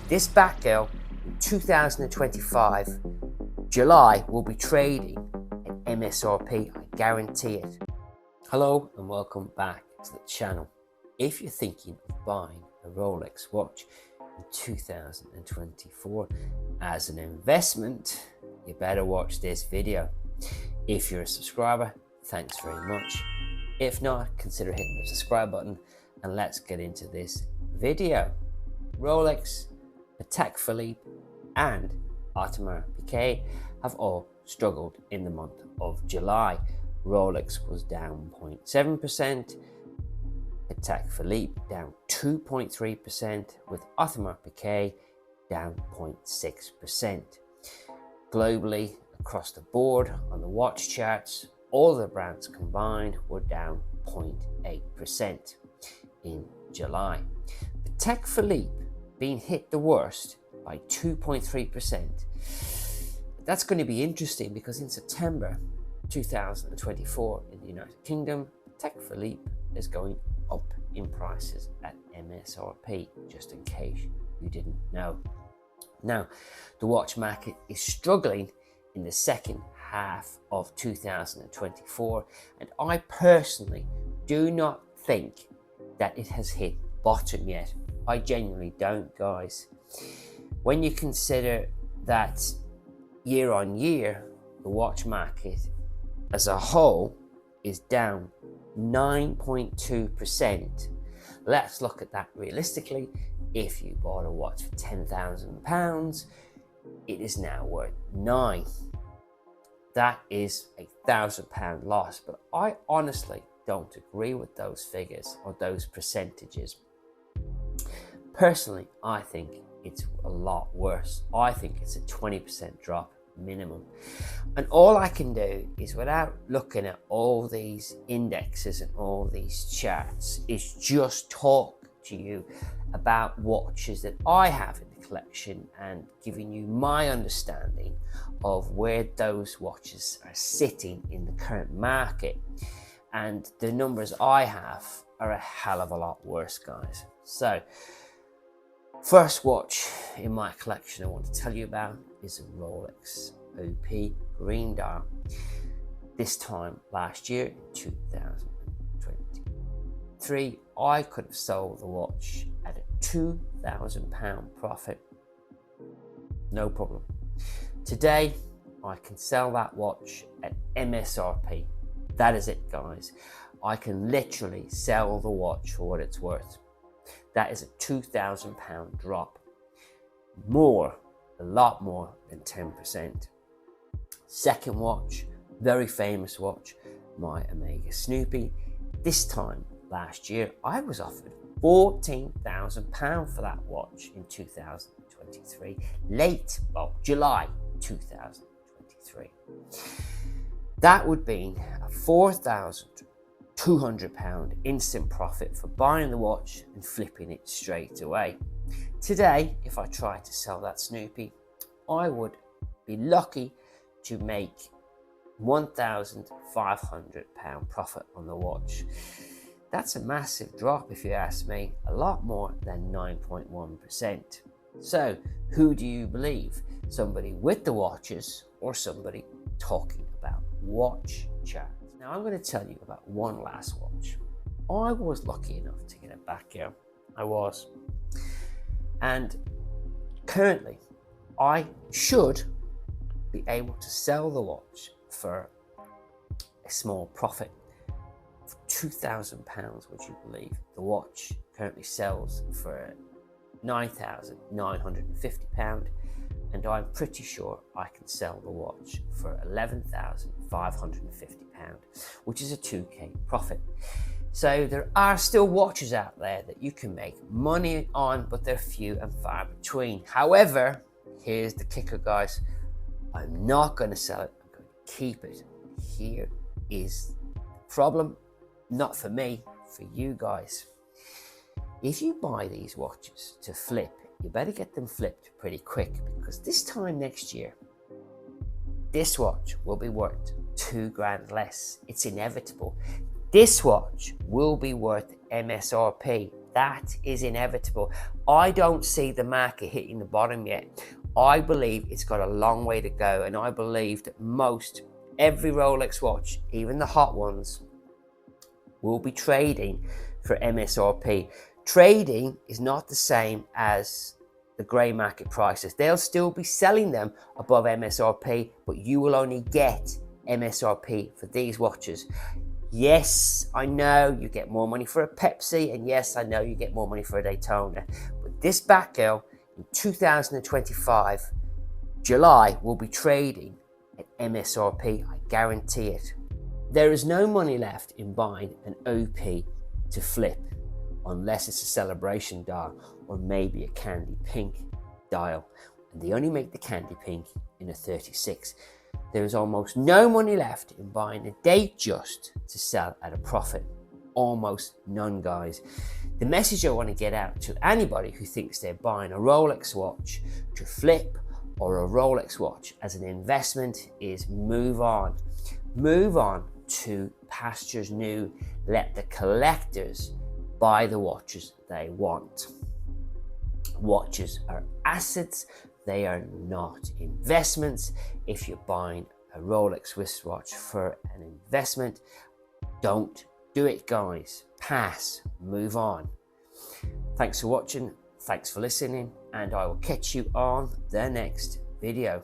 This Batgirl in 2025, July, will be trading at MSRP, I guarantee it. Hello and welcome back to the channel. If you're thinking of buying a Rolex watch in 2024 as an investment, you better watch this video. If you're a subscriber, thanks very much. If not, consider hitting the subscribe button and let's get into this video. Rolex, Patek Philippe and Audemars Piguet have all struggled in the month of July. Rolex was down 0.7%, Patek Philippe down 2.3%, with Audemars Piguet down 0.6%. Globally, across the board on the watch charts, all the brands combined were down 0.8% in July. Patek Philippe being hit the worst by 2.3%. That's going to be interesting because in September 2024 in the United Kingdom, Patek Philippe is going up in prices at MSRP, just in case you didn't know. Now, the watch market is struggling in the second half of 2024, and I personally do not think that it has hit bottom yet. I genuinely don't, guys. When you consider that year on year, the watch market as a whole is down 9.2%. Let's look at that realistically. If you bought a watch for £10,000, it is now worth £9,000. That is £1,000 loss, but I honestly don't agree with those figures or those percentages. Personally, I think it's a lot worse. I think it's a 20% drop minimum. And all I can do is, without looking at all these indexes and all these charts, is just talk to you about watches that I have in the collection and giving you my understanding of where those watches are sitting in the current market. And the numbers I have are a hell of a lot worse, guys. So, first watch in my collection I want to tell you about is a Rolex OP Green dial. This time last year, in 2023, I could have sold the watch at a £2,000 profit. No problem. Today, I can sell that watch at MSRP. That is it, guys. I can literally sell the watch for what it's worth. That is a £2,000 drop. More, a lot more than 10%. Second watch, very famous watch, my Omega Snoopy. This time last year, I was offered £14,000 for that watch in 2023. July 2023. That would be a £4,200 instant profit for buying the watch and flipping it straight away. Today, if I tried to sell that Snoopy, I would be lucky to make £1,500 profit on the watch. That's a massive drop if you ask me, a lot more than 9.1%. So, who do you believe? Somebody with the watches or somebody talking about watch charts? Now I'm going to tell you about one last watch. I was lucky enough to get it back here. I was. And currently, I should be able to sell the watch for a small profit of £2,000, would you believe? The watch currently sells for £9,950, and I'm pretty sure I can sell the watch for £11,550, which is a 2k profit. So there are still watches out there that you can make money on, but they're few and far between. However, here's the kicker, guys. I'm not going to sell it. I'm going to keep it. Here is the problem. Not for me, for you guys. If you buy these watches to flip, you better get them flipped pretty quick, because this time next year, this watch will be worth £2,000 less. It's inevitable. This watch will be worth MSRP. That is inevitable. I don't see the market hitting the bottom yet. I believe it's got a long way to go, and I believe that every Rolex watch, even the hot ones, will be trading for MSRP. Trading is not the same as the grey market prices. They'll still be selling them above MSRP, but you will only get MSRP for these watches. Yes, I know you get more money for a Pepsi, and yes, I know you get more money for a Daytona, but this Batgirl in 2025, July, will be trading at MSRP, I guarantee it. There is no money left in buying an OP to flip, unless it's a celebration dial or maybe a candy pink dial, and they only make the candy pink in a 36. There is almost no money left in buying a Datejust to sell at a profit. Almost none, guys. The message I want to get out to anybody who thinks they're buying a Rolex watch to flip or a Rolex watch as an investment is move on. Move on to pastures new. Let the collectors buy the watches they want. Watches are assets, they are not investments. If you're buying a Rolex wristwatch for an investment, don't do it, guys. Pass, move on. Thanks for watching, thanks for listening, and I will catch you on the next video.